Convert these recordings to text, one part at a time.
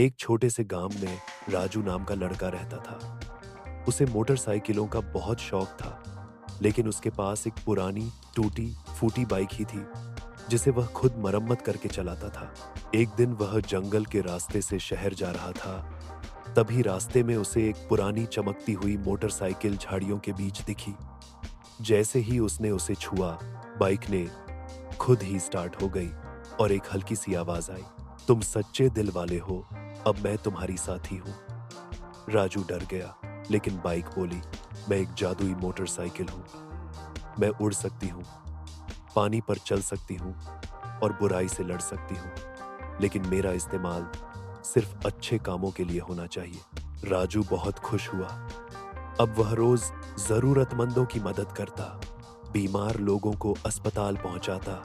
एक छोटे से गांव में राजू नाम का लड़का रहता था। उसे मोटरसाइकिलों का बहुत शौक था, लेकिन उसके पास एक पुरानी टूटी फूटी बाइक ही थी जिसे वह खुद मरम्मत करके चलाता था। एक दिन वह जंगल के रास्ते से शहर जा रहा था। तभी रास्ते में उसे एक पुरानी चमकती हुई मोटरसाइकिल झाड़ियों के बीच दिखी। जैसे ही उसने उसे छुआ, बाइक ने खुद ही स्टार्ट हो गई और एक हल्की सी आवाज आई, तुम सच्चे दिल वाले हो, अब मैं तुम्हारी साथी हूं। राजू डर गया, लेकिन बाइक बोली, मैं एक जादुई मोटरसाइकिल हूं। मैं उड़ सकती हूं, पानी पर चल सकती हूं और बुराई से लड़ सकती हूं, लेकिन मेरा इस्तेमाल सिर्फ अच्छे कामों के लिए होना चाहिए। राजू बहुत खुश हुआ। अब वह रोज जरूरतमंदों की मदद करता, बीमार लोगों को अस्पताल पहुंचाता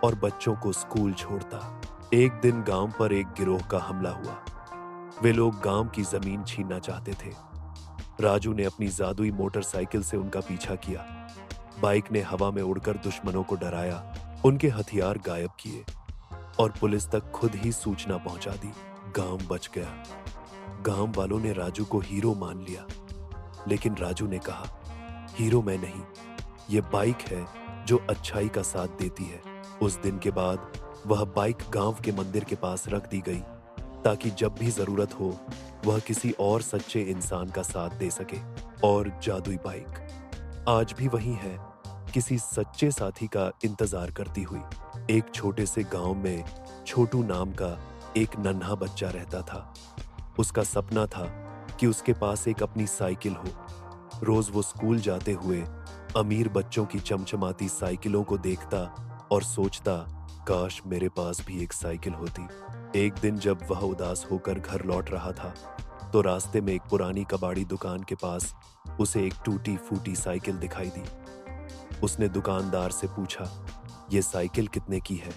और बच्चों को स्कूल छोड़ता। एक दिन गांव पर एक गिरोह का हमला हुआ। वे लोग गांव की जमीन छीनना चाहते थे। राजू ने अपनी जादुई मोटरसाइकिल से उनका पीछा किया। बाइक ने हवा में उड़कर दुश्मनों को डराया, उनके हथियार गायब किए और पुलिस तक खुद ही सूचना पहुंचा दी। गांव बच गया। गांव वालों ने राजू को हीरो मान लिया, लेकिन राजू ने कहा, हीरो मैं नहीं, ये बाइक है जो अच्छाई का साथ देती है। उस दिन के बाद वह बाइक गांव के मंदिर के पास रख दी गई, ताकि जब भी जरूरत हो वह किसी और सच्चे इंसान का साथ दे सके। और जादुई बाइक आज भी वही है, किसी सच्चे साथी का इंतजार करती हुई। एक छोटे से गांव में छोटू नाम का एक नन्हा बच्चा रहता था। उसका सपना था कि उसके पास एक अपनी साइकिल हो। रोज वो स्कूल जाते हुए अमीर बच्चों की चमचमाती साइकिलों को देखता और सोचता, काश मेरे पास भी एक साइकिल होती। एक दिन जब वह उदास होकर घर लौट रहा था, तो रास्ते में एक पुरानी कबाड़ी दुकान के पास उसे एक टूटी फूटी साइकिल दिखाई दी। उसने दुकानदार से पूछा, ये साइकिल कितने की है?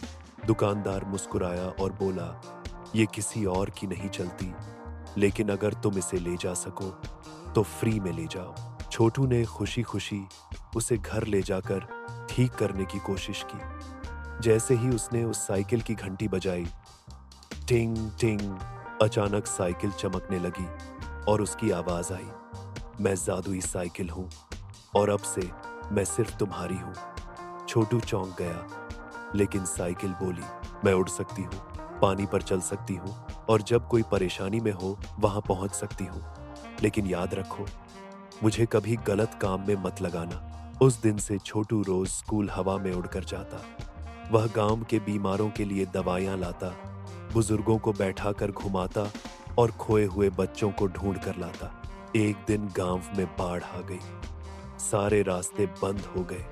दुकानदार मुस्कुराया और बोला, ये किसी और की नहीं चलती, लेकिन अगर तुम इसे ले जा सको तो फ्री में ले जाओ। छोटू ने खुशी खुशी उसे घर ले जाकर ठीक करने की कोशिश की। जैसे ही उसने उस साइकिल की घंटी बजाई, टिंग टिंग, अचानक साइकिल चमकने लगी और उसकी आवाज आई, मैं जादुई साइकिल हूं और अब से मैं सिर्फ तुम्हारी हूं। छोटू चौंक गया, लेकिन साइकिल बोली, मैं उड़ सकती हूँ, पानी पर चल सकती हूँ और जब कोई परेशानी में हो वहां पहुंच सकती हूँ, लेकिन याद रखो, मुझे कभी गलत काम में मत लगाना। उस दिन से छोटू रोज स्कूल हवा में उड़कर जाता। वह गांव के बीमारों के लिए दवाइयां लाता, बुजुर्गों को बैठाकर घुमाता और खोए हुए बच्चों को ढूंढ कर लाता। एक दिन गांव में बाढ़ आ गई, सारे रास्ते बंद हो गए।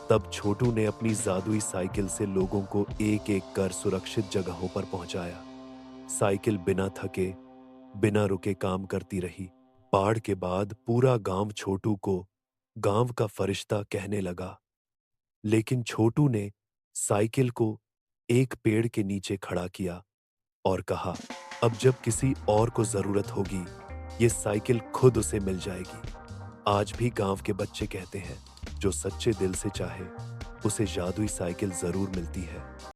तब छोटू ने अपनी जादुई साइकिल से लोगों को एक एक कर सुरक्षित जगहों पर पहुंचाया। साइकिल बिना थके, बिना रुके काम करती रही। बाढ़ के बाद पूरा गांव छोटू को गांव का फरिश्ता कहने लगा, लेकिन छोटू ने साइकिल को एक पेड़ के नीचे खड़ा किया और कहा, अब जब किसी और को जरूरत होगी, ये साइकिल खुद उसे मिल जाएगी। आज भी गांव के बच्चे कहते हैं, जो सच्चे दिल से चाहे, उसे जादुई साइकिल जरूर मिलती है।